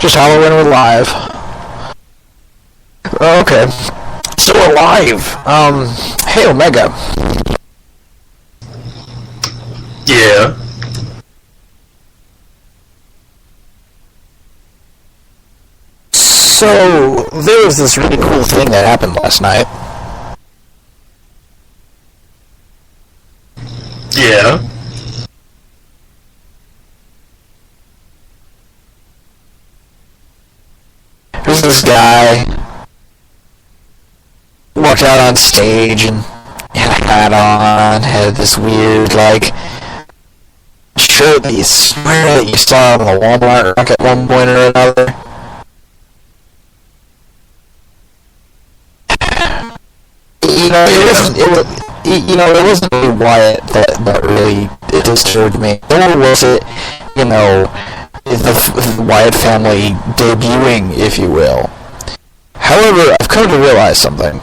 just holler when we're live. Okay. So we're live. Hey, Omega. Yeah. So, there was this really cool thing that happened last night. Yeah. There's this guy walked out on stage and had a hat on, had this weird, like, shirt that you swear that you saw in the Walmart rack at one point or another. It wasn't really Wyatt that really disturbed me. Nor was it, the Wyatt family debuting, if you will. However, I've come to realize something.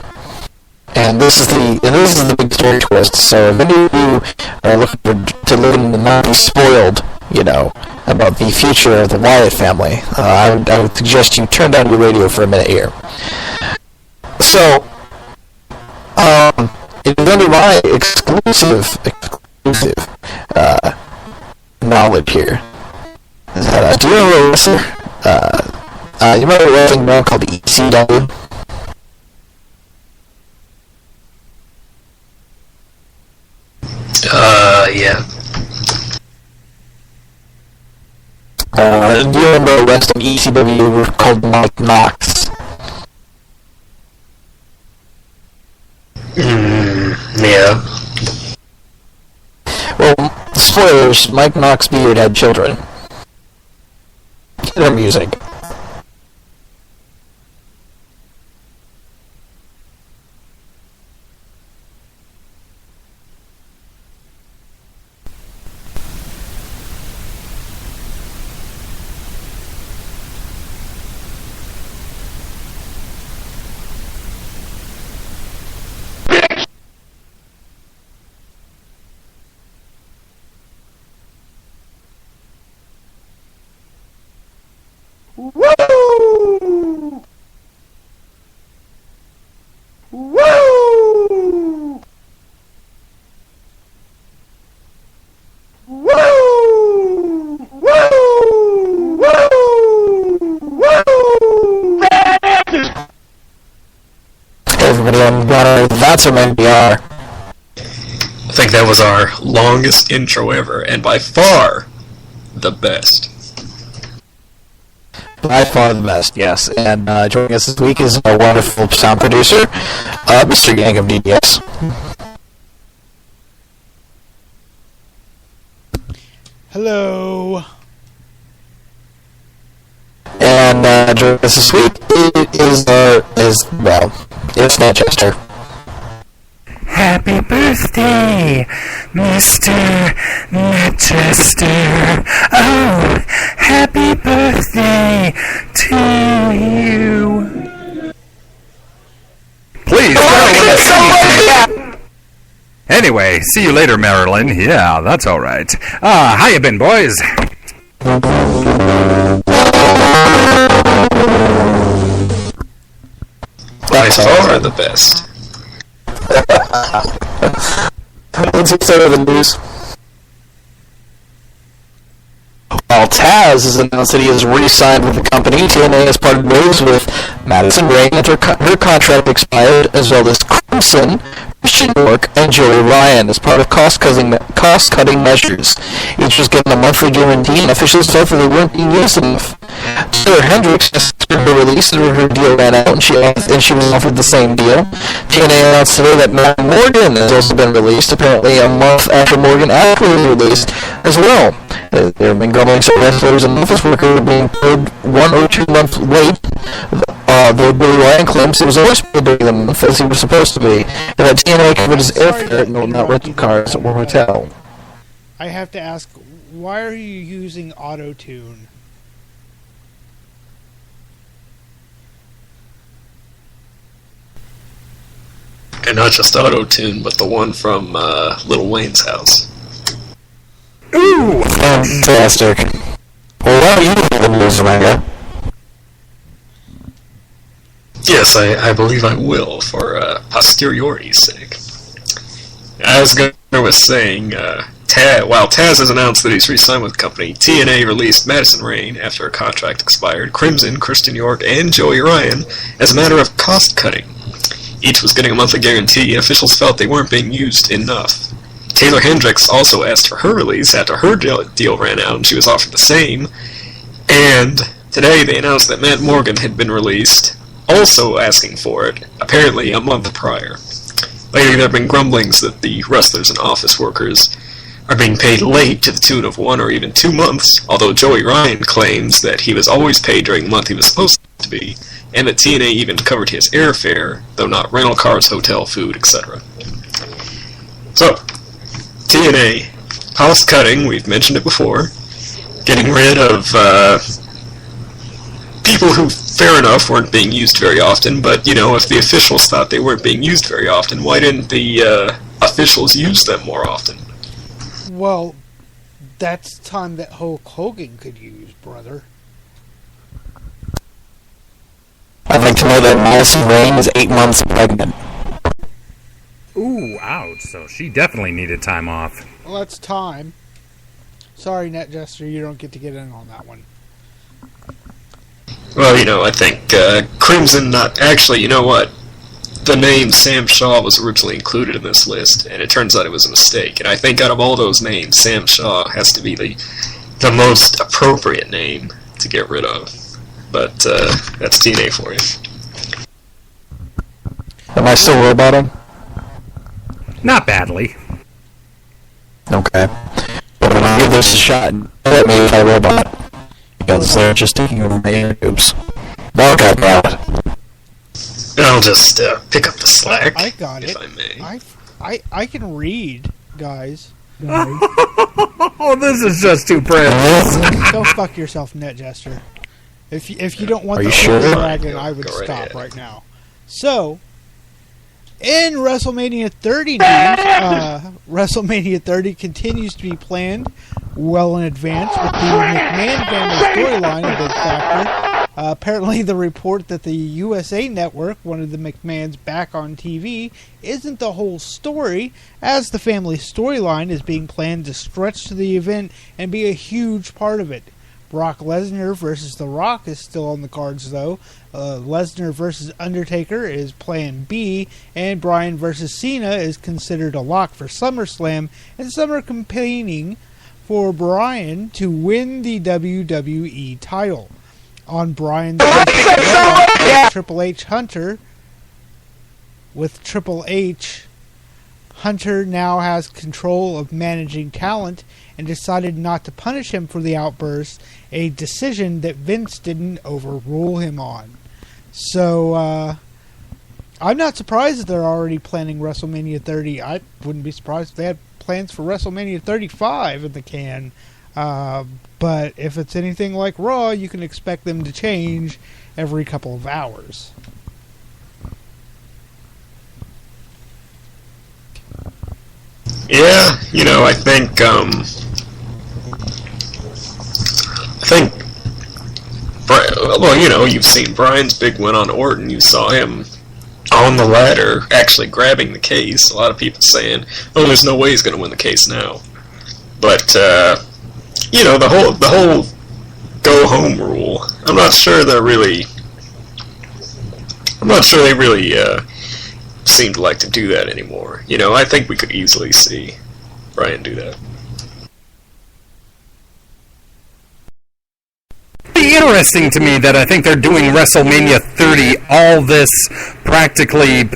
And this is the big story twist. So if any of you are looking to live and not be spoiled, about the future of the Wyatt family, I would suggest you turn down your radio for a minute here. So, it is under my exclusive knowledge here. Do you know a wrestler? You remember a wrestling brand called ECW? Yeah. Do you remember a wrestling ECW called Mike Knox? Yeah. Well, spoilers, Mike Knox's beard had children. Their music. Woo! Woo! Woo! Woo! Woo! Hey everybody, I'm Gunnar. That's from NPR. I think that was our longest intro ever, and by far the best. By far the best, yes. And joining us this week is our wonderful sound producer, Mr. Yang of DDS. Hello. And joining us this week it's Manchester. Happy birthday, Mr. Manchester. Oh, happy birthday to you. Please, anyway, see you later, Marilyn. Yeah, that's all right. How you been, boys? By far the best. Let's get started with the news. While Taz has announced that he has re-signed with the company, TNA has parted ways with Madison Rain after her contract expired, as well as Crimson, Christian York, and Joey Ryan as part of cost-cutting measures. Each was given a monthly guarantee, and officials felt that they weren't being used enough. Taylor Hendricks asked her release, and her deal ran out, and she was offered the same deal. TNA announced today that Matt Morgan has also been released, apparently a month after Morgan actually was released as well. There have been grumblings that wrestlers and office workers are being paid 1 or 2 months late. Though Billy Ryan claims he was always paid during the month as he was supposed to be, and that TNA covered his airfare and will not rental cars or hotel. I have to ask, why are you using auto-tune? And not just auto-tune, but the one from Lil Wayne's house. Ooh! Fantastic. Well, why are you in the news, Omega? Yes, I believe I will, for posteriority's sake. As Gunnar was saying, while Taz has announced that he's re-signed with the company, TNA released Madison Rayne after her contract expired, Crimson, Christian York, and Joey Ryan as a matter of cost-cutting. Each was getting a monthly guarantee, and officials felt they weren't being used enough. Taylor Hendricks also asked for her release after her deal ran out, and she was offered the same. And today they announced that Matt Morgan had been released, also asking for it, apparently a month prior. Later, there have been grumblings that the wrestlers and office workers are being paid late to the tune of 1 or even 2 months, although Joey Ryan claims that he was always paid during the month he was supposed to be, and that TNA even covered his airfare, though not rental cars, hotel, food, etc. So, TNA, cost-cutting, we've mentioned it before, getting rid of people who, fair enough, weren't being used very often, but, if the officials thought they weren't being used very often, why didn't the officials use them more often? Well, that's time that Hulk Hogan could use, brother. I'd like to know that Madison Rayne is 8 months pregnant. Ooh, ouch. So she definitely needed time off. Well, that's time. Sorry, Net Jester, you don't get to get in on that one. Well, I think Crimson not... Actually, you know what? The name Sam Shaw was originally included in this list, and it turns out it was a mistake. And I think out of all those names, Sam Shaw has to be the most appropriate name to get rid of. But that's TNA for you. Am I still roboting? Not badly. Okay. But when I give this a shot, let me if I robot. Because they're just taking over my interviews. Okay, got it. I'll just pick up the slack. I got if it. I may. I can read, guys. Oh, this is just too precious. Go fuck yourself, Net Jester. If you don't want Are the you sure? dragon, I would Go right stop ahead. right now. So, in WrestleMania 30 news, WrestleMania 30 continues to be planned well in advance, with the McMahon family storyline a big factor. Apparently, the report that the USA Network wanted the McMahons back on TV isn't the whole story, as the family storyline is being planned to stretch to the event and be a huge part of it. Brock Lesnar versus The Rock is still on the cards, though. Lesnar versus Undertaker is Plan B, and Bryan versus Cena is considered a lock for SummerSlam, and some are campaigning for Bryan to win the WWE title. On Bryan's Triple H Hunter, with Triple H, Hunter now has control of managing talent and decided not to punish him for the outburst, a decision that Vince didn't overrule him on. So, I'm not surprised that they're already planning WrestleMania 30. I wouldn't be surprised if they had plans for WrestleMania 35 in the can. But if it's anything like Raw, you can expect them to change every couple of hours. Yeah, I think well, you've seen Bryan's big win on Orton. You saw him on the ladder actually grabbing the case. A lot of people saying, "Oh, there's no way he's going to win the case now." But the whole go home rule. I'm not sure they really seem to like to do that anymore. I think we could easily see Bryan do that. Be interesting to me that I think they're doing WrestleMania 30 all this practically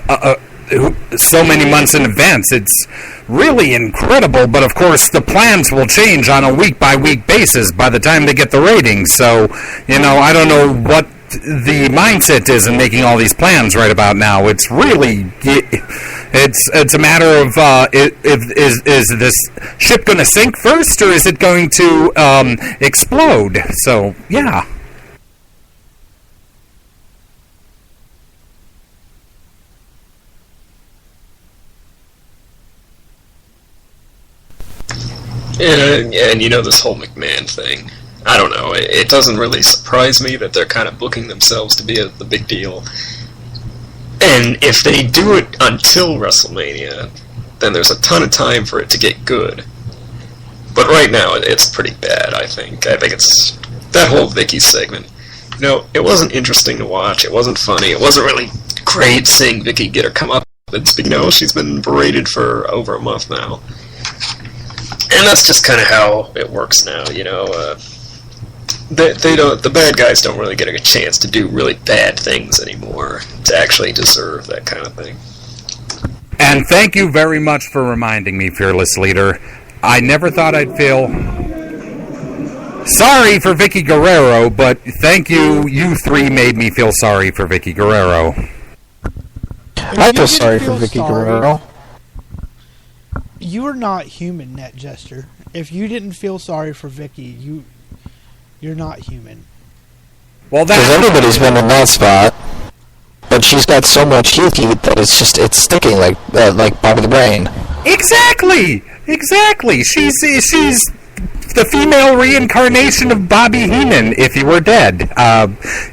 so many months in advance. It's really incredible, but of course the plans will change on a week-by-week basis by the time they get the ratings. So, I don't know what the mindset is in making all these plans right about now. It's really, it's a matter of is this ship going to sink first, or is it going to explode? So, yeah. And this whole McMahon thing, I don't know, it doesn't really surprise me that they're kind of booking themselves to be the big deal. And if they do it until WrestleMania, then there's a ton of time for it to get good. But right now, it's pretty bad, I think. I think it's... that whole Vicky segment. You know, it wasn't interesting to watch, it wasn't funny, it wasn't really great seeing Vicky get her comeuppance, but, you know, she's been berated for over a month now. And that's just kind of how it works now, you know. The bad guys don't really get a chance to do really bad things anymore to actually deserve that kind of thing. And thank you very much for reminding me, Fearless Leader. I never thought I'd feel sorry for Vicky Guerrero, but thank you. You three made me feel sorry for Vicky Guerrero. I feel sorry for Vicky Guerrero. You are not human, Net Jester. If you didn't feel sorry for Vicky, you're not human. Well, because everybody's been in that spot, but she's got so much heat that it's sticking like Bobby the Brain. Exactly. She's the female reincarnation of Bobby Heenan if he were dead.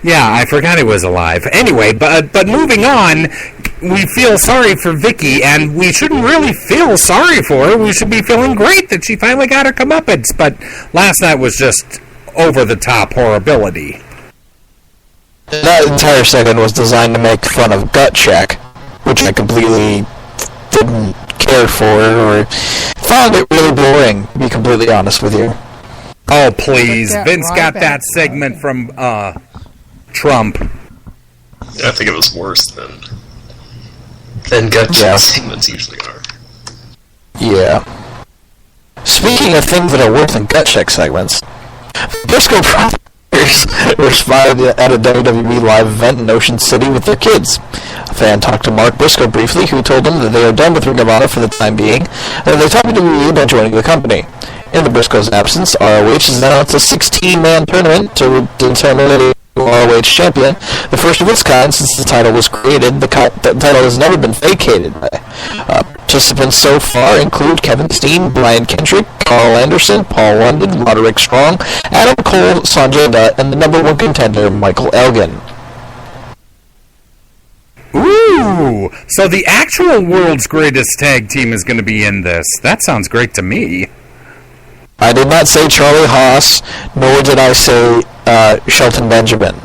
Yeah, I forgot he was alive. Anyway, but moving on, we feel sorry for Vicky, and we shouldn't really feel sorry for her. We should be feeling great that she finally got her comeuppance. But last night was just over-the-top horribility. That entire segment was designed to make fun of Gut Check, which I completely didn't care for, or found it really boring, to be completely honest with you. Oh, please. Vince got that segment from Trump. I think it was worse than Gut Check segments usually are. Yeah. Speaking of things that are worse than Gut Check segments, Briscoe Brothers were spotted at a WWE live event in Ocean City with their kids. A fan talked to Mark Briscoe briefly, who told him that they are done with Ring of Honor for the time being, and they're talking to WWE about joining the company. In the Briscoes' absence, ROH has announced a 16-man tournament to determine a ROH champion, the first of its kind since the title was created. The title has never been vacated. Participants so far include Kevin Steen, Brian Kendrick, Carl Anderson, Paul London, Roderick Strong, Adam Cole, Sanjay Dutt, and the number one contender, Michael Elgin. Ooh, so the actual world's greatest tag team is going to be in this. That sounds great to me. I did not say Charlie Haas, nor did I say Shelton Benjamin.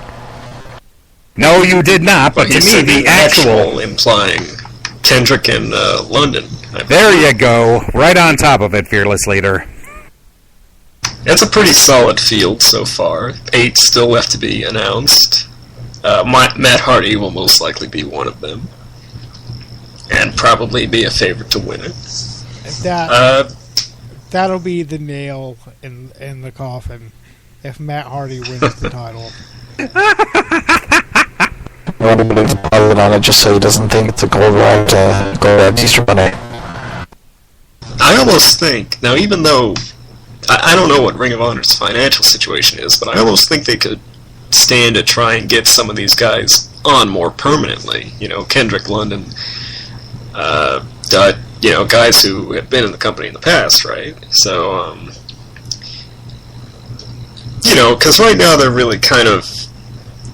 No, you did not, but to me, the actual... implying Kendrick and London. There you go. Right on top of it, Fearless Leader. It's a pretty solid field so far. 8 still left to be announced. Matt Hardy will most likely be one of them. And probably be a favorite to win it. That'll be the nail in the coffin if Matt Hardy wins the title. I want him to deposit on it just so he doesn't think it's a gold wrapped Easter bunny. I almost think, now even though, I don't know what Ring of Honor's financial situation is, but I almost think they could stand to try and get some of these guys on more permanently. You know, Kendrick, London, Dutt, you know, guys who have been in the company in the past, right? So, you know, because right now they're really kind of,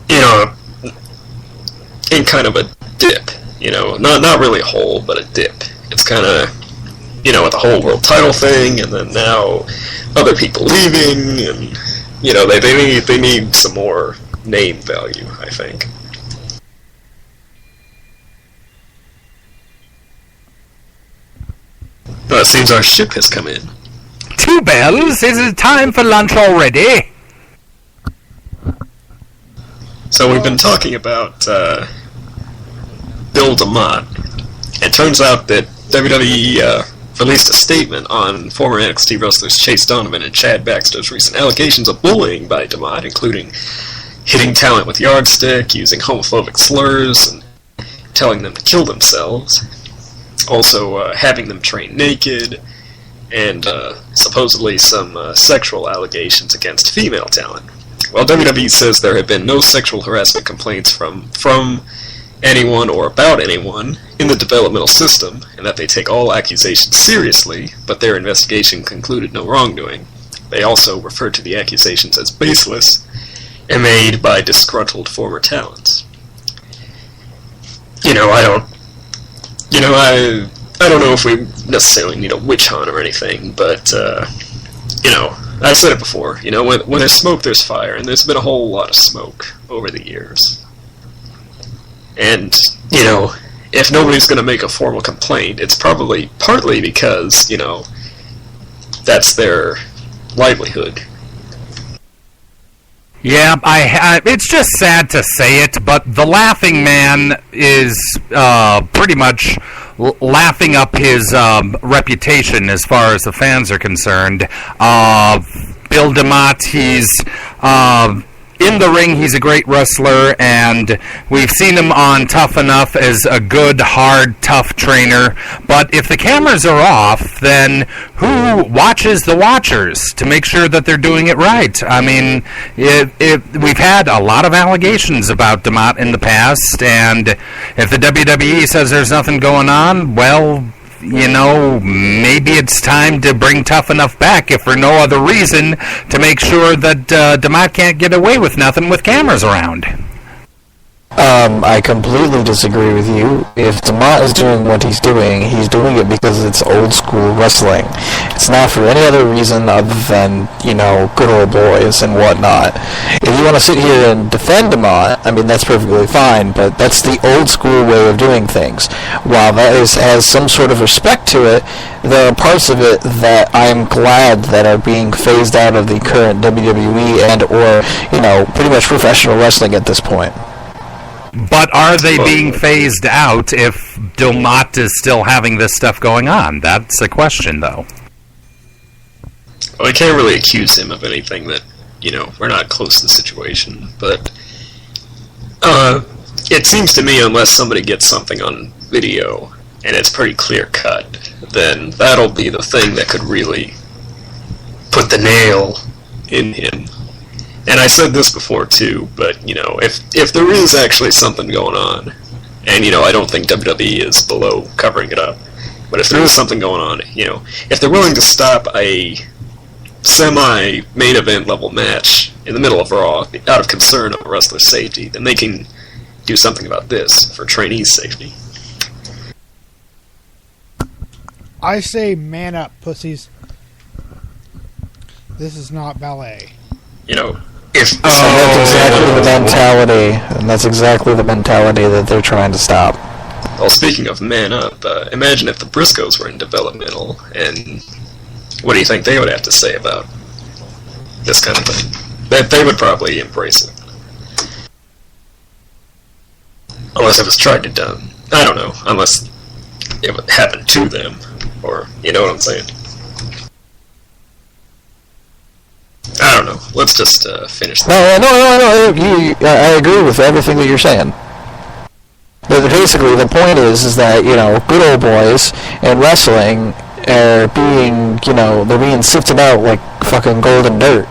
you know, in kind of a dip, you know, not really a hole, but a dip. It's kind of, you know, with the whole world title thing, and then now other people leaving, and, you know, they need some more name value, I think. It seems our ship has come in. 2 bells. Is it time for lunch already? So we've been talking about Bill DeMott. It turns out that WWE released a statement on former NXT wrestlers Chase Donovan and Chad Baxter's recent allegations of bullying by DeMott, including hitting talent with yardstick, using homophobic slurs, and telling them to kill themselves. Also, having them train naked, and supposedly some sexual allegations against female talent. Well, WWE says there have been no sexual harassment complaints from anyone or about anyone in the developmental system, and that they take all accusations seriously, but their investigation concluded no wrongdoing. They also referred to the accusations as baseless and made by disgruntled former talents. You I don't, I don't know if we necessarily need a witch hunt or anything, but, I've said it before, when there's smoke, there's fire, and there's been a whole lot of smoke over the years. And, if nobody's going to make a formal complaint, it's probably partly because, that's their livelihood. Yeah, it's just sad to say it, but the Laughing Man is pretty much laughing up his reputation as far as the fans are concerned. Bill DeMott, he's in the ring, he's a great wrestler, and we've seen him on Tough Enough as a good, hard, tough trainer. But if the cameras are off, then who watches the watchers to make sure that they're doing it right? I mean, we've had a lot of allegations about DeMott in the past, and if the WWE says there's nothing going on, well, maybe it's time to bring Tough Enough back, if for no other reason, to make sure that DeMott can't get away with nothing with cameras around. I completely disagree with you. If DeMott is doing what he's doing it because it's old school wrestling. It's not for any other reason other than, good old boys and whatnot. If you want to sit here and defend DeMott, I mean, that's perfectly fine, but that's the old school way of doing things. While that has some sort of respect to it, there are parts of it that I'm glad that are being phased out of the current WWE and or, pretty much professional wrestling at this point. But are they being phased out if DeMott is still having this stuff going on? That's a question, though. Well, I can't really accuse him of anything that, we're not close to the situation. But it seems to me unless somebody gets something on video and it's pretty clear-cut, then that'll be the thing that could really put the nail in him. And I said this before too, but if there is actually something going on, and I don't think WWE is below covering it up, but if there is something going on, if they're willing to stop a semi-main event level match in the middle of Raw out of concern of a wrestler's safety, then they can do something about this for trainees' safety. I say man up, pussies. This is not ballet. That's exactly the mentality, and that's exactly the mentality that they're trying to stop. Well, speaking of man up, imagine if the Briscoes were in developmental, and what do you think they would have to say about this kind of thing? They would probably embrace it. Unless it was tried to done. I don't know, unless it would happen to them, or, you know what I'm saying? I don't know. Let's just finish that. No. I agree with everything that you're saying. But basically, the point is that, good old boys in wrestling are being, they're being sifted out like fucking golden dirt.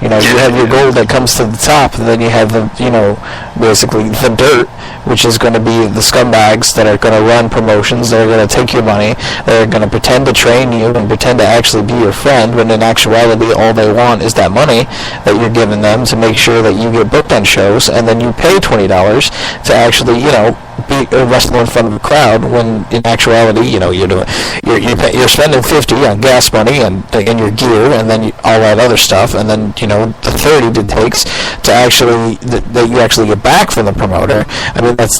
You have your gold that comes to the top, and then you have the, basically the dirt, which is going to be the scumbags that are going to run promotions, that are going to take your money, that are going to pretend to train you and pretend to actually be your friend, when in actuality all they want is that money that you're giving them to make sure that you get booked on shows, and then you pay $20 to actually, be wrestle in front of a crowd, when in actuality, you're spending $50 on gas money and your gear, and then all that other stuff, and then the $30 it takes to actually that you actually get back from the promoter. I mean, that's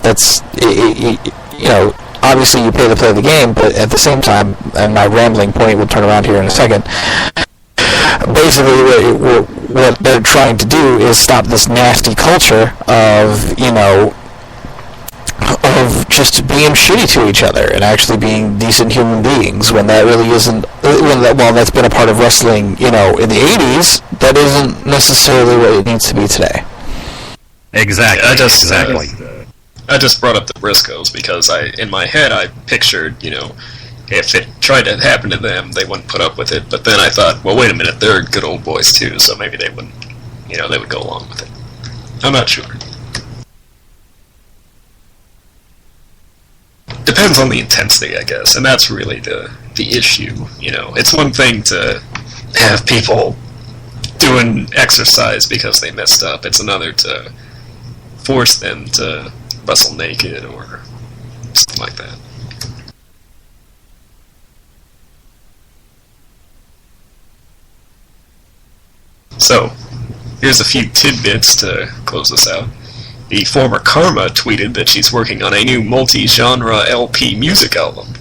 obviously you pay to play the game, but at the same time, and my rambling point will turn around here in a second. Basically, what they're trying to do is stop this nasty culture of just being shitty to each other and actually being decent human beings, when that really isn't. While that's been a part of wrestling, in the 80s, that isn't necessarily what it needs to be today. Exactly. I just brought up the Briscoes because in my head I pictured, if it tried to happen to them, they wouldn't put up with it. But then I thought, well, wait a minute, they're good old boys too, so maybe they wouldn't, they would go along with it. I'm not sure. Depends on the intensity, I guess, and that's really the issue. It's one thing to have people doing exercise because they messed up. It's another to force them to wrestle naked or something like that. So, here's a few tidbits to close this out. The former Karma tweeted that she's working on a new multi-genre LP music album.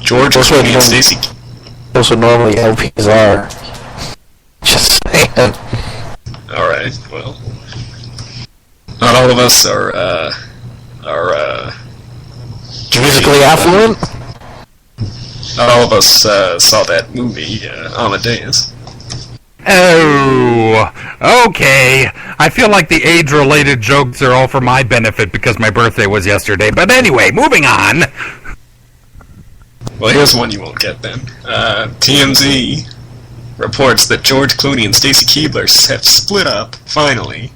George Clooney and Stacey... Those what normally LPs are. Just saying. Alright, well... Not all of us are Musically affluent? not all of us saw that movie, Amadeus. Oh, okay. I feel like the age-related jokes are all for my benefit because my birthday was yesterday. But anyway, moving on. Well, here's one you won't get then. TMZ reports that George Clooney and Stacey Keebler have split up, finally,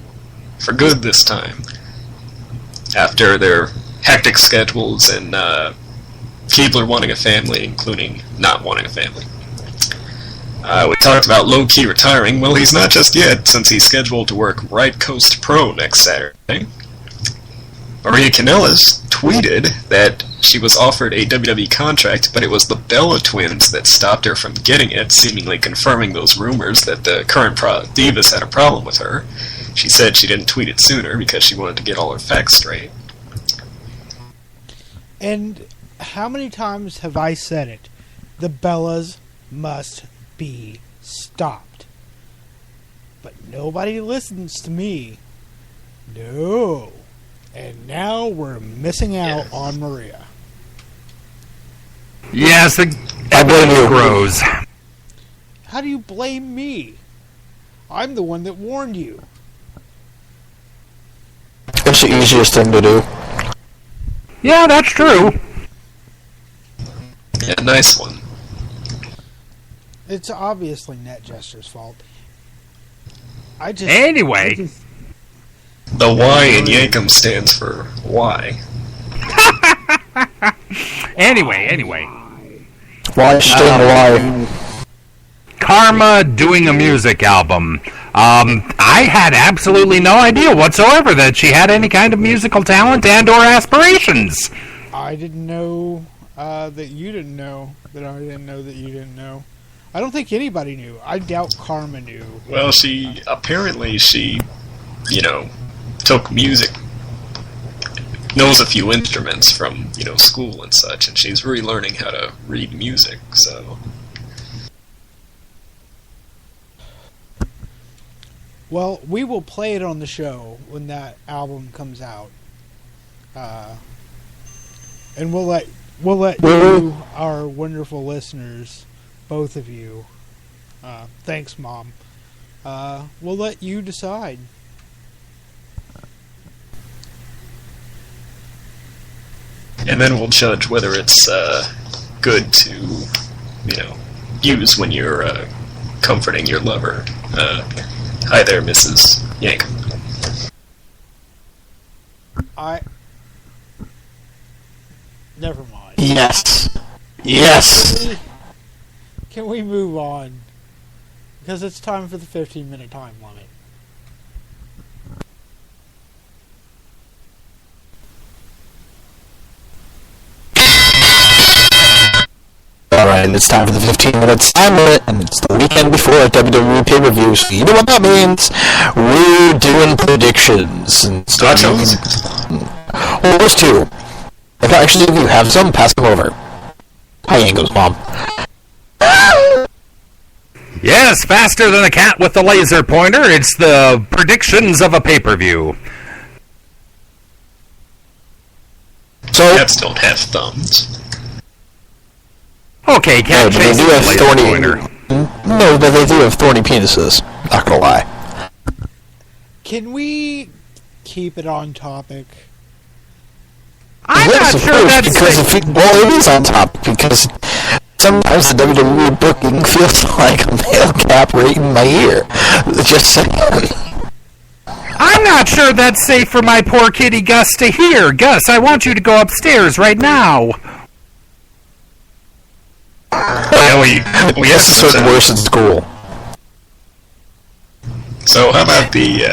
for good this time, after their hectic schedules and Keebler wanting a family, including not wanting a family. We talked about low-key retiring. Well, he's not just yet, since he's scheduled to work Right Coast Pro next Saturday. Maria Kanellis tweeted that she was offered a WWE contract, but it was the Bella twins that stopped her from getting it, seemingly confirming those rumors that the current Divas had a problem with her. She said she didn't tweet it sooner because she wanted to get all her facts straight. And how many times have I said it? The Bellas must be stopped. But nobody listens to me. No. And now we're missing out on Maria. Yes, I blame you. grows. How do you blame me? I'm the one that warned you. It's the easiest thing to do. Yeah, that's true. Yeah, nice one. It's obviously NetJester's fault. Anyway. The Y in Yankum stands for why. Anyway. Why stay alive? Karma doing a music album. I had absolutely no idea whatsoever that she had any kind of musical talent and or aspirations. I didn't know that you didn't know that I didn't know that you didn't know. I don't think anybody knew. I doubt Karma knew. Well, she took music, knows a few instruments from, school and such, and she's relearning how to read music, so... Well, we will play it on the show when that album comes out. And we'll let you, our wonderful listeners, both of you, thanks, Mom, we'll let you decide. And then we'll judge whether it's good to, use when you're comforting your lover. Hi there, Mrs. Yank. Never mind. Yes. Can we move on? Because it's time for the 15-minute time limit. Alright, it's time for the 15 minutes time limit, and it's the weekend before a WWE pay-per-view, so you know what that means. We're doing predictions. And well, there's two. Actually, if you have some, pass them over. Hi, Yango's mom. Yes, faster than a cat with the laser pointer, it's the predictions of a pay-per-view. So, Cats don't have thumbs. Okay, cat they do have laser thorny. pointer. No, but they do have thorny penises. Not gonna lie. Can we keep it on topic? I'm Yes, not of sure course, that's because it is on top, because sometimes the WWE booking feels like a male cap right in my ear. Just saying. I'm not sure that's safe for my poor kitty Gus to hear. Gus, I want you to go upstairs right now. Yeah, we Yes, it's sort of worse in school. So how about the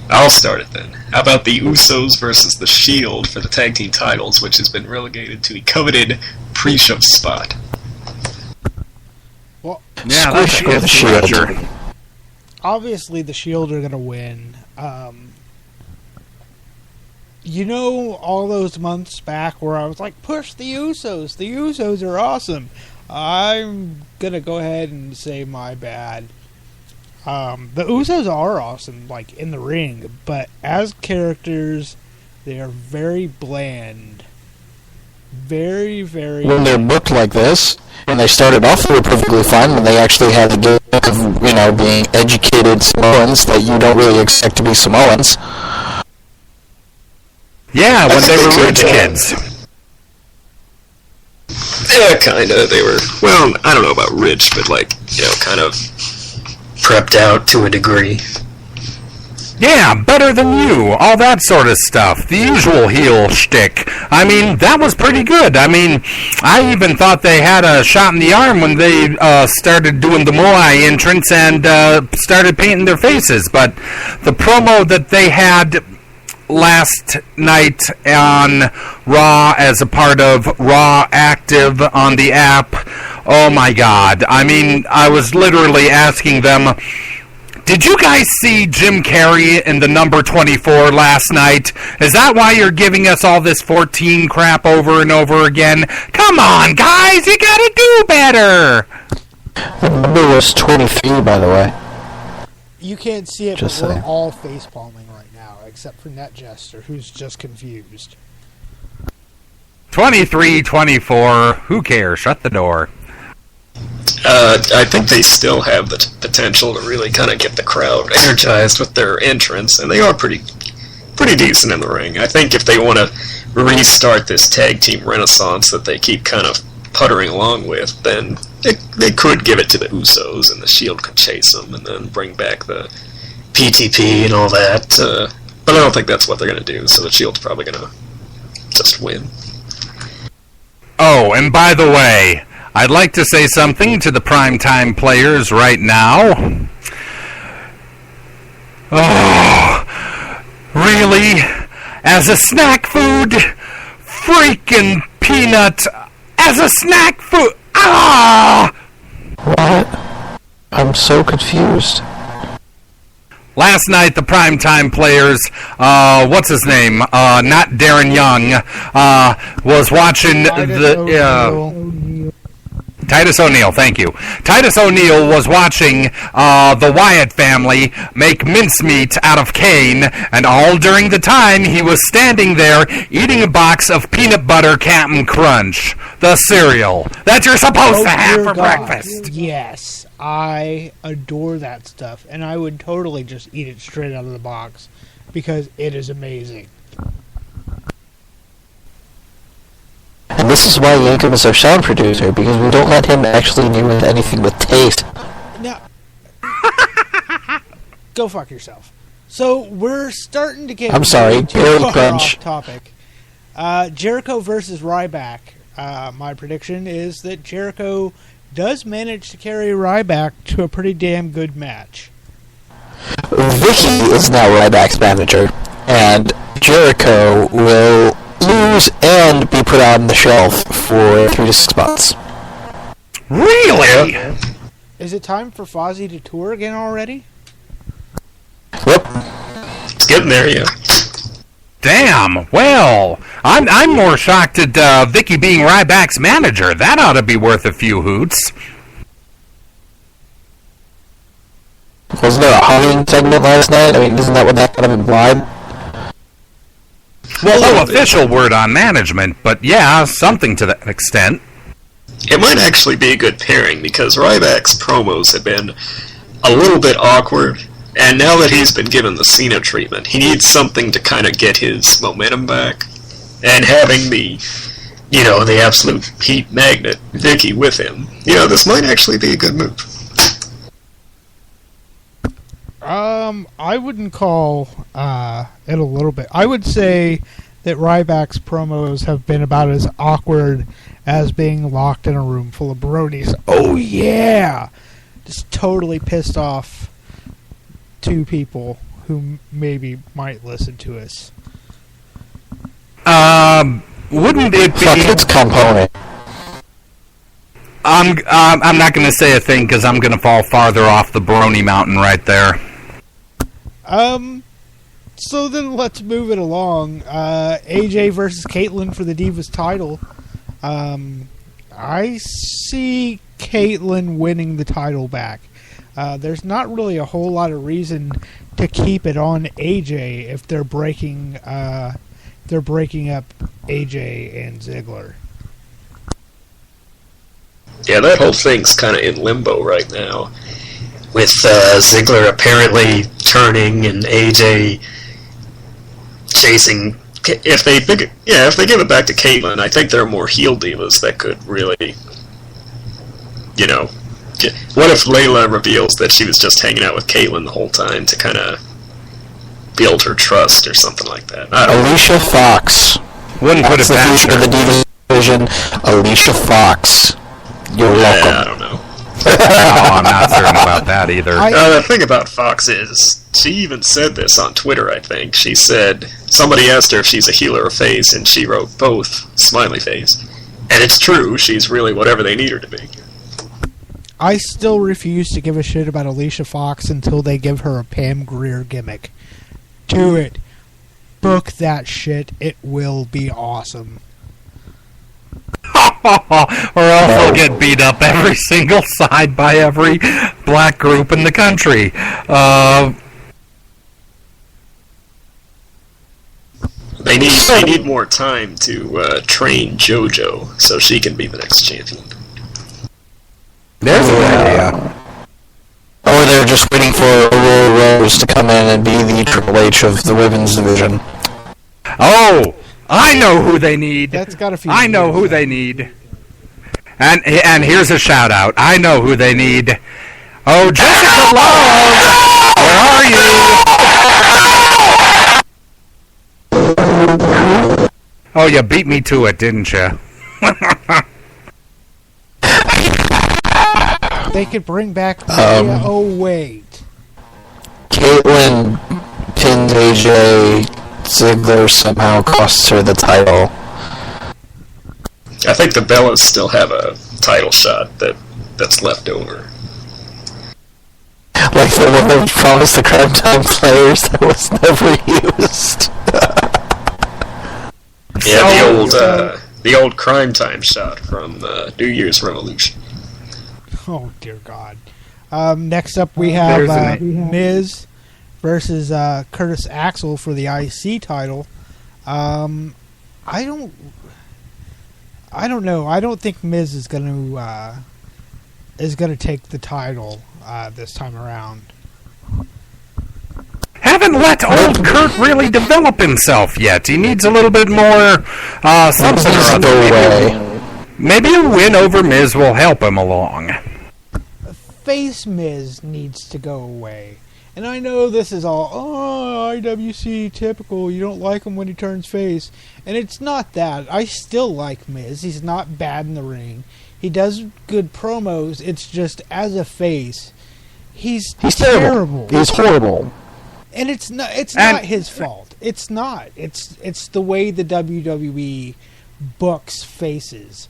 I'll start it then. How about the Usos versus the Shield for the tag team titles, which has been relegated to the coveted pre-show spot? Well, Yeah, that's Squish the Shield. obviously the Shield are going to win. All those months back where I was like, push the Usos. The Usos are awesome. I'm going to go ahead and say my bad. The Usos are awesome, like, in the ring, but as characters, they are very bland. Very, very... When they're booked like this, when they started off, they were perfectly fine. When they actually had the gimmick of, being educated Samoans that you don't really expect to be Samoans. Yeah, when they were rich kids. Yeah, kinda. They were, well, I don't know about rich, but kind of prepped out to a degree. Yeah, better than you, all that sort of stuff. The usual heel shtick. I mean, that was pretty good. I mean, I even thought they had a shot in the arm when they started doing the Moai entrance and started painting their faces. But the promo that they had last night on Raw as a part of Raw Active on the app, oh my god. I mean, I was literally asking them, did you guys see Jim Carrey in the number 24 last night? Is that why you're giving us all this 14 crap over and over again? Come on, guys, you gotta do better! The number was 23, by the way. You can't see it, Just but we're saying. all face-palming right now, except for Net Jester, who's just confused. 23, 24, who cares? Shut the door. I think they still have the potential to really kind of get the crowd energized with their entrance, and they are pretty decent in the ring. I think if they want to restart this tag team renaissance that they keep kind of puttering along with, then they could give it to the Usos, and the Shield could chase them, and then bring back the PTP and all that. But I don't think that's what they're going to do, so the Shield's probably going to just win. Oh, and by the way, I'd like to say something to the primetime players right now. Oh, really? As a snack food? Freaking peanut as a snack food? Ah! What? I'm so confused. Last night, the primetime players, what's his name? Not Darren Young, was watching Titus O'Neil, thank you. Titus O'Neil was watching the Wyatt family make mincemeat out of Kane, and all during the time he was standing there eating a box of peanut butter Cap'n Crunch, the cereal that you're supposed to have dear for God. breakfast. Yes, I adore that stuff, and I would totally just eat it straight out of the box, because it is amazing. And this is why Yankum is our sound producer, because we don't let him actually deal with anything with taste. Now, go fuck yourself. So we're starting to get. I'm sorry, too Gary far Crunch. off topic. Jericho versus Ryback. My prediction is that Jericho does manage to carry Ryback to a pretty damn good match. Vicky is now Ryback's manager, and Jericho will lose and be put on the shelf for 3 to 6 months. Really? Is it time for Fozzy to tour again already? Yep. It's getting there, yeah. Damn. Well, I'm more shocked at Vicky being Ryback's manager. That ought to be worth a few hoots. Wasn't there a hugging segment last night? I mean, isn't that what that kind of implied? Well, no official word on management, but yeah, something to that extent. It might actually be a good pairing, because Ryback's promos have been a little bit awkward, and now that he's been given the Cena treatment, he needs something to kind of get his momentum back. And having the absolute heat magnet, Vicky, with him, this might actually be a good move. I wouldn't call it a little bit. I would say that Ryback's promos have been about as awkward as being locked in a room full of bronies. Oh yeah! Just totally pissed off 2 people who maybe might listen to us. Wouldn't it be? Fuck its component. I'm not going to say a thing because I'm going to fall farther off the Brony Mountain right there. So then let's move it along. AJ versus Caitlyn for the Divas title. I see Caitlyn winning the title back. There's not really a whole lot of reason to keep it on AJ if they're breaking up AJ and Ziggler. Yeah, that whole thing's kind of in limbo right now, with Ziggler apparently turning and AJ chasing. If they give it back to Caitlyn, I think there are more heel divas that could really, what if Layla reveals that she was just hanging out with Caitlyn the whole time to kind of build her trust or something like that? I don't know. Alicia Fox. Wouldn't put it That's the past future of her. the Divas division. Alicia Fox. You're I welcome. don't know. Oh, I'm not certain about that either. The thing about Fox is, she even said this on Twitter, I think. She said, somebody asked her if she's a heel or a face, and she wrote both, smiley face. And it's true, she's really whatever they need her to be. I still refuse to give a shit about Alicia Fox until they give her a Pam Grier gimmick. Do it. Book that shit. It will be awesome. Or else they'll get beat up every single side by every black group in the country. They need more time to train JoJo so she can be the next champion. There's an idea. Or they're just waiting for Aurora Rose to come in and be the Triple H of the women's division. Oh, I know who they need. That's got a few. I know who they need. And here's a shout out. I know who they need. Oh, Jessica Love, where are you? Oh, you beat me to it, didn't you? They could bring back Maya. Oh wait. Caitlyn pins AJ. Ziggler somehow costs her the title. I think the Bellas still have a title shot that's left over. Like the one that was promised the Crime Time players that was never used. Yeah, the old Crime Time shot from New Year's Revolution. Oh dear God. Next up we have Miz versus Curtis Axel for the IC title. I don't know. I don't think Miz is going to take the title this time around. Haven't let old Kurt really develop himself yet. He needs a little bit more something or other. Maybe a win over Miz will help him along. Face Miz needs to go away. And I know this is all, IWC typical, you don't like him when he turns face. And it's not that. I still like Miz. He's not bad in the ring. He does good promos. It's just, as a face, he's terrible. He's horrible. And it's not his fault. It's not. It's the way the WWE books faces.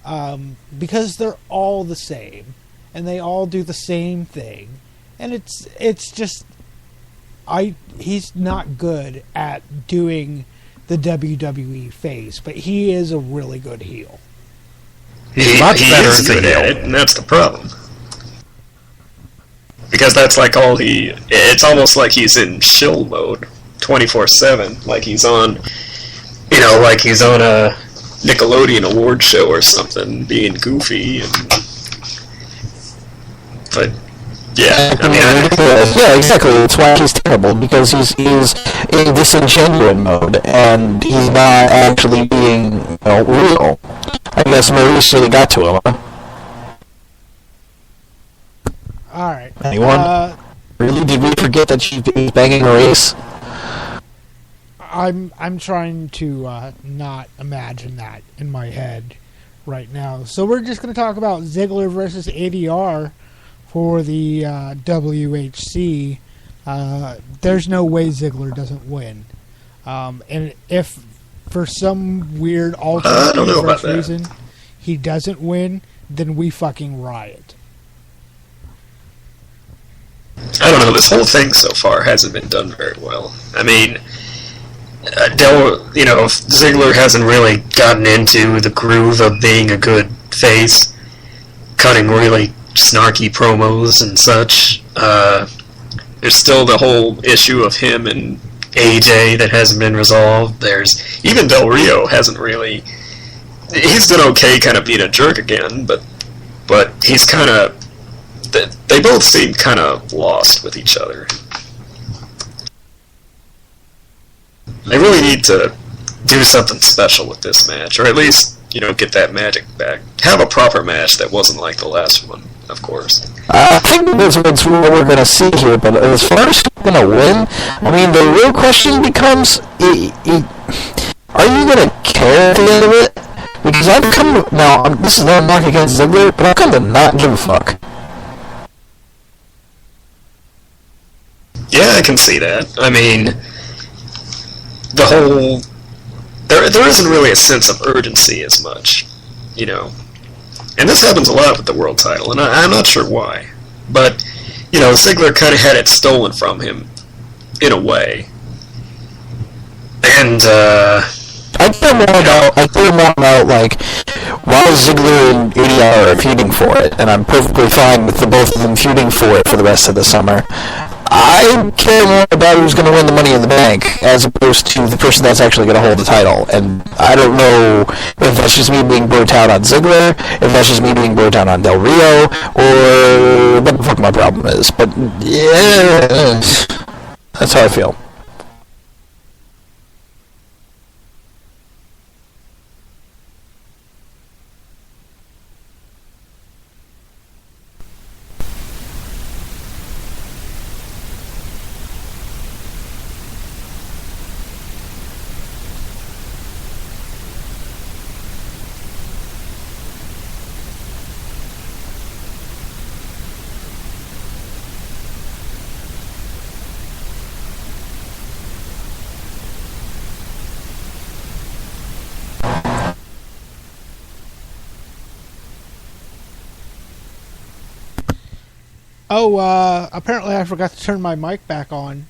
Because they're all the same. And they all do the same thing. And it's just, he's not good at doing the WWE face, but he is a really good heel. He's much better is as a good at heel. it, and that's the problem. Because that's like it's almost like he's in shill mode 24/7, like he's on a Nickelodeon award show or something, being goofy but. Yeah, yeah, exactly. That's why he's terrible, because he's in disingenuous mode, and he's not actually being real. I guess Maurice really got to him. Huh? All right. Anyone? Really? Did we forget that she's banging Maurice? I'm trying to not imagine that in my head right now. So we're just going to talk about Ziggler versus ADR for the WHC there's no way Ziggler doesn't win. And if for some weird alternate reason he doesn't win, then we fucking riot. I don't know. This whole thing so far hasn't been done very well. I mean, Ziggler hasn't really gotten into the groove of being a good face, cutting really snarky promos and such. There's still the whole issue of him and AJ that hasn't been resolved. There's even Del Rio hasn't really. He's done okay, kind of being a jerk again, but he's kind of. They both seem kind of lost with each other. They really need to do something special with this match, or at least, get that magic back. Have a proper match that wasn't like the last one, of course. I think that's what we're going to see here, but as far as who's going to win, I mean, the real question becomes, are you going to care at the end of it? Because I've come to, now, this is not a knock against Ziggler, but I've come to not give a fuck. Yeah, I can see that. I mean, the whole... There isn't really a sense of urgency as much, And this happens a lot with the world title, and I'm not sure why. But, Ziggler kind of had it stolen from him, in a way. And, I care more about, like, while Ziggler and ADR are feuding for it, and I'm perfectly fine with the both of them feuding for it for the rest of the summer, I care more about who's going to win the Money in the Bank as opposed to the person that's actually going to hold the title. And I don't know if that's just me being burnt out on Ziggler, if that's just me being burnt out on Del Rio, or what the fuck my problem is. But yeah, that's how I feel. Apparently I forgot to turn my mic back on.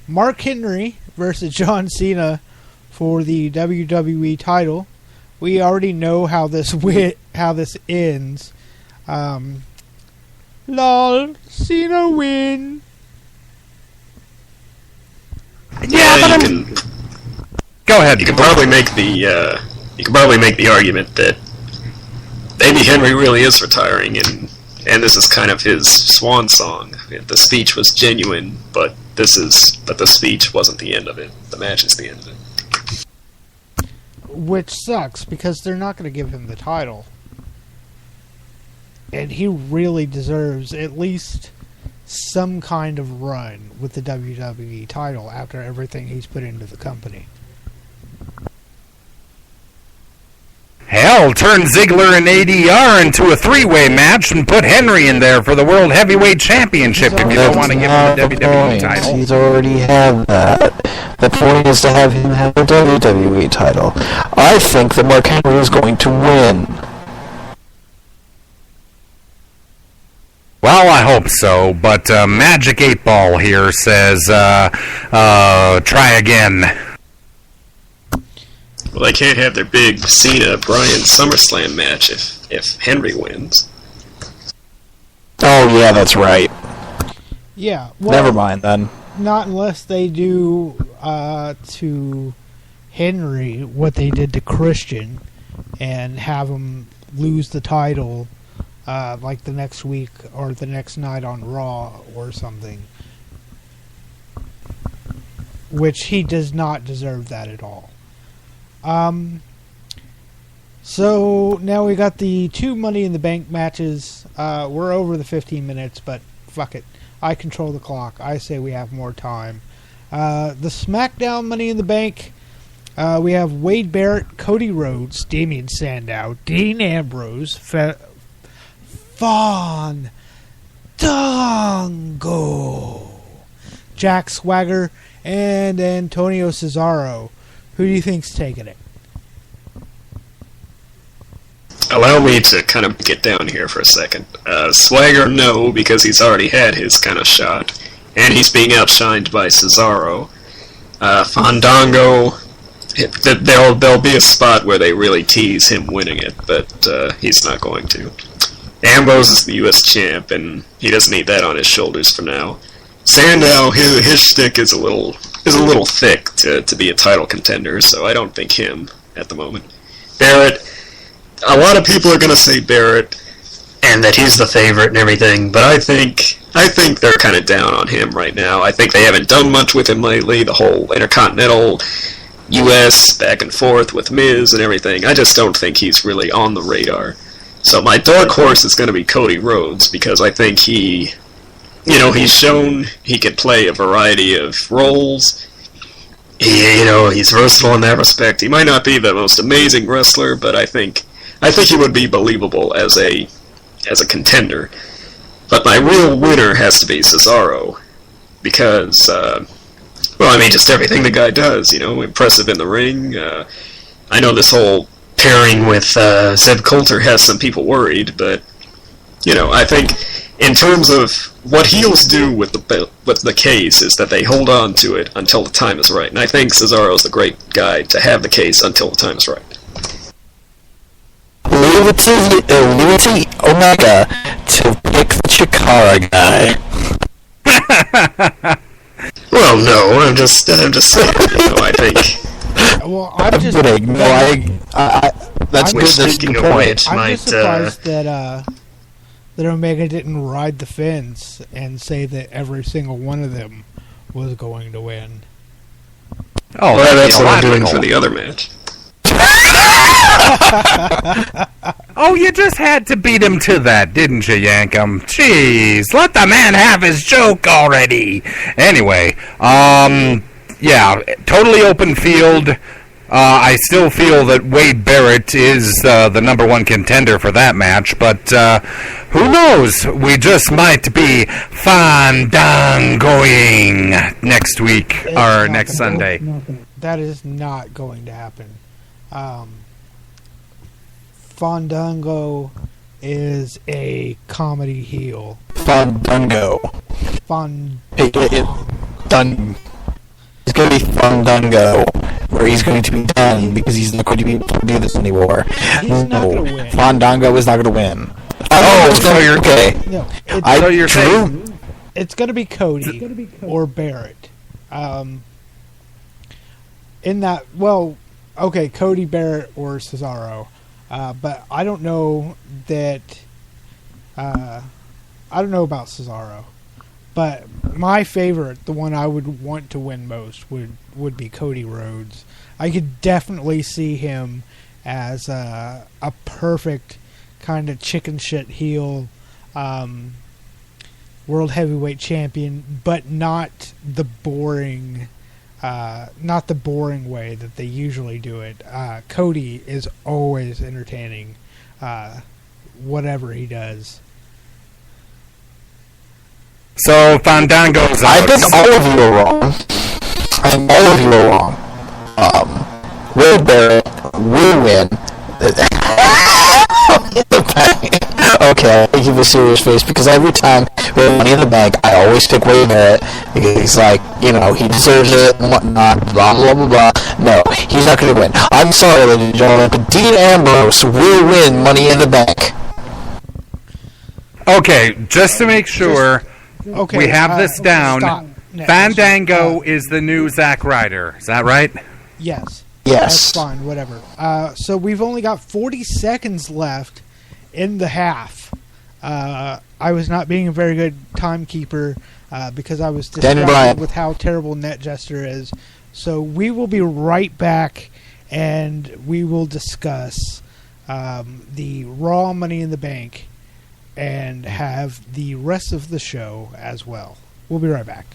Mark Henry versus John Cena for the WWE title. We already know how this ends. Lol, Cena win. Yeah, you can. Go ahead. You could probably make the argument that maybe Henry really is retiring, and this is kind of his swan song. The speech was genuine, but the speech wasn't the end of it. The match is the end of it. Which sucks, because they're not going to give him the title. And he really deserves at least some kind of run with the WWE title after everything he's put into the company. Hell, turn Ziggler and ADR into a three-way match and put Henry in there for the World Heavyweight Championship if you don't want to give him the WWE title. He's already had that. The point is to have him have the WWE title. I think that Mark Henry is going to win. Well, I hope so, but Magic 8 Ball here says, try again. Well, they can't have their big Cena-Bryan SummerSlam match if Henry wins. Oh, yeah, that's right. Yeah. Well, never mind, then. Not unless they do to Henry what they did to Christian and have him lose the title like the next week or the next night on Raw or something. Which he does not deserve that at all. So now we got the two Money in the Bank matches. We're over the 15 minutes, but fuck it. I control the clock. I say we have more time. The SmackDown Money in the Bank, we have Wade Barrett, Cody Rhodes, Damian Sandow, Dean Ambrose, Vaughn, Fandango. Jack Swagger and Antonio Cesaro. Who do you think's taking it? Allow me to kind of get down here for a second. Swagger, no, because he's already had his kind of shot, and he's being outshined by Cesaro. Fandango, there'll be a spot where they really tease him winning it, but he's not going to. Ambrose is the U.S. champ, and he doesn't need that on his shoulders for now. Sandow, his shtick is a little thick to be a title contender, so I don't think him at the moment. Barrett, a lot of people are going to say Barrett, and that he's the favorite and everything, but I think they're kind of down on him right now. I think they haven't done much with him lately, the whole Intercontinental U.S. back and forth with Miz and everything. I just don't think he's really on the radar. So my dark horse is going to be Cody Rhodes, because I think he's shown he can play a variety of roles. He's versatile in that respect. He might not be the most amazing wrestler, but I think he would be believable as a contender. But my real winner has to be Cesaro, because just everything the guy does. Impressive in the ring. I know this whole pairing with Zeb Coulter has some people worried, but I think in terms of what heels do with the case is that they hold on to it until the time is right, and I think Cesaro's the great guy to have the case until the time is right. Leave it to Omega to pick the Chikara guy. Well, no, I'm just saying. I think. Well, I'm just kidding. No, that's good. Speaking of which, I'm just surprised that Omega didn't ride the fence and say that every single one of them was going to win. Oh, well, that's what I'm doing for the other match. Oh, you just had to beat him to that, didn't you, Yankum? Jeez, let the man have his joke already. Anyway, totally open field. I still feel that Wade Barrett is the number one contender for that match, but who knows? We just might be fandangoing next week or next Sunday. That is not going to happen. Fandango is a comedy heel. Fandango. He's going to be Fandango, where he's going to be done because he's not going to be able to do this anymore. He's not going to win. Fandango is not going to win. So you're okay. No, So you're saying it's going to be Cody or Barrett. Cody, Barrett, or Cesaro. But I don't know that. I don't know about Cesaro. But my favorite, the one I would want to win most, would be Cody Rhodes. I could definitely see him as a perfect kind of chicken shit heel, world heavyweight champion, but not the boring way that they usually do it. Cody is always entertaining, whatever he does. so. Fandango's out. I think all of you are wrong. All of you are wrong. Wade Barrett will win. Okay, I'll give a serious face because every time we have Money in the Bank, I always pick Wade Barrett because he's like, he deserves it and whatnot, blah, blah, blah, blah. No, he's not going to win. I'm sorry, ladies and gentlemen, but Dean Ambrose will win Money in the Bank. Okay, just to make sure we have this down, Stop. Fandango is the new Zack Ryder. Is that right? Yes. Yes. That's fine, whatever. So we've only got 40 seconds left in the half. I was not being a very good timekeeper because I was distracted with how terrible NetJester is. So we will be right back, and we will discuss the Raw Money in the Bank and have the rest of the show as well. We'll be right back.